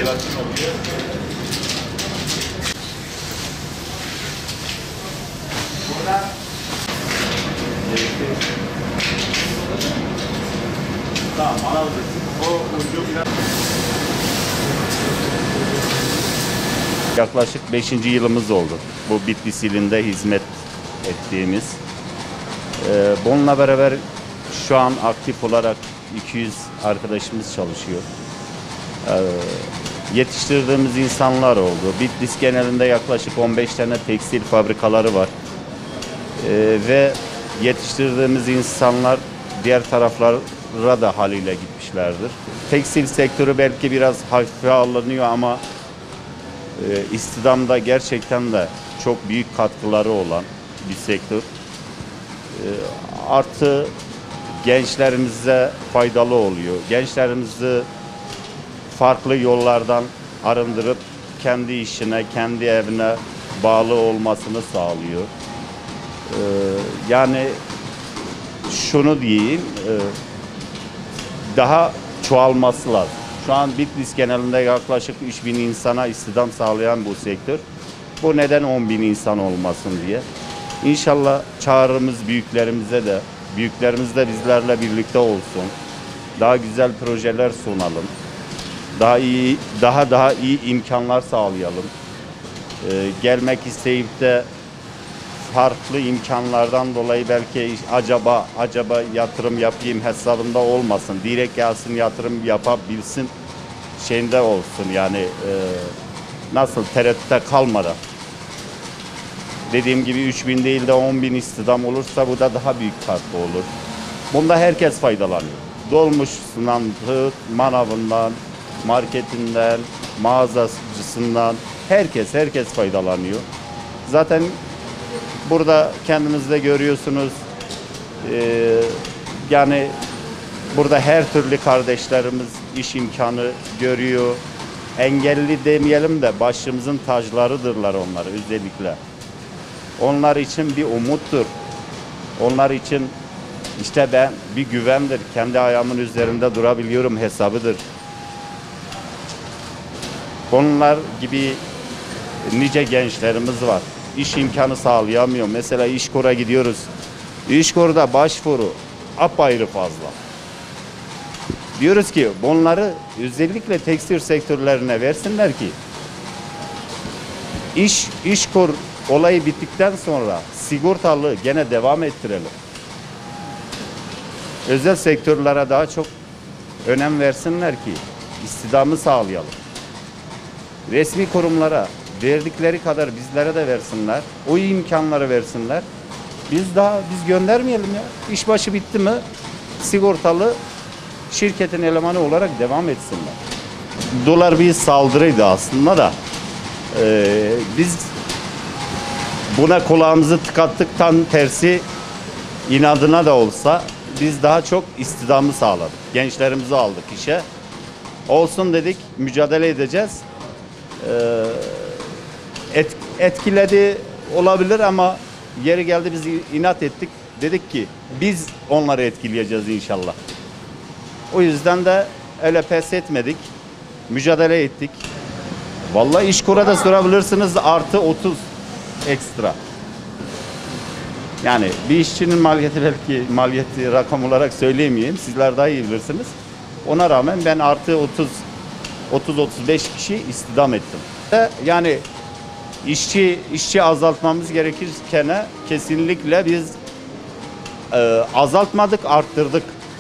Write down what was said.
Jelatin oluyor. Burada tamam, alabilirsin. O ucu biraz... Yaklaşık 5. yılımız oldu. Bu Bitlis ilinde hizmet ettiğimiz. Bununla beraber şu an aktif olarak 200 arkadaşımız çalışıyor. Yetiştirdiğimiz insanlar oldu. Bitlis genelinde yaklaşık 15 tane tekstil fabrikaları var. Ve yetiştirdiğimiz insanlar diğer taraflara da haliyle gitmişlerdir. Tekstil sektörü belki biraz hafife alınıyor ama istihdamda gerçekten de çok büyük katkıları olan bir sektör. Artı gençlerimize faydalı oluyor. Gençlerimizi farklı yollardan arındırıp kendi işine, kendi evine bağlı olmasını sağlıyor. Yani şunu diyeyim, daha çoğalması lazım. Şu an Bitlis genelinde yaklaşık 3000 insana istihdam sağlayan bu sektör. Bu neden 10.000 insan olmasın diye. İnşallah çağrımız büyüklerimize de, büyüklerimiz de bizlerle birlikte olsun. Daha güzel projeler sunalım. Daha iyi imkanlar sağlayalım. Gelmek isteyip de farklı imkanlardan dolayı belki acaba yatırım yapayım hesabında olmasın. Direkt gelsin yatırım yapabilsin şeyinde olsun yani nasıl tereddütte kalmadan. Dediğim gibi 3000 değil de 10.000 istihdam olursa bu da daha büyük katkı olur. Bunda herkes faydalanıyor. Dolmuşsundan, manavından, marketinden, mağazacısından herkes faydalanıyor. Zaten burada kendiniz de görüyorsunuz. Yani burada her türlü kardeşlerimiz iş imkanı görüyor. Engelli demeyelim de başımızın taclarıdırlar onlar özellikle. Onlar için bir umuttur. Onlar için işte ben bir güvendir. Kendi ayağımın üzerinde durabiliyorum hesabıdır. Onlar gibi nice gençlerimiz var. İş imkanı sağlayamıyor. Mesela İşkur'a gidiyoruz. İşkur'da başvuru apayrı fazla. Diyoruz ki bunları özellikle tekstil sektörlerine versinler ki İşkur olayı bittikten sonra sigortalı gene devam ettirelim. Özel sektörlere daha çok önem versinler ki istihdamı sağlayalım. Resmi kurumlara verdikleri kadar bizlere de versinler. O imkanları versinler. Biz göndermeyelim ya. İşbaşı bitti mi sigortalı şirketin elemanı olarak devam etsinler. Dolar bir saldırıydı aslında da biz buna kulağımızı tıkattık, tam tersi inadına da olsa biz daha çok istihdamı sağladık. Gençlerimizi aldık işe. Olsun dedik, mücadele edeceğiz. Etkiledi olabilir ama yeri geldi biz inat ettik. Dedik ki biz onları etkileyeceğiz inşallah. O yüzden de öyle pes etmedik. Mücadele ettik. Vallahi İşkur'a da sorabilirsiniz, artı 30 ekstra. Yani bir işçinin maliyeti belki maliyeti rakam olarak söyleyemeyeyim. Sizler daha iyi bilirsiniz. Ona rağmen ben artı 30-35 kişi istihdam ettim. Yani işçi azaltmamız gerekirken kesinlikle biz azaltmadık, arttırdık.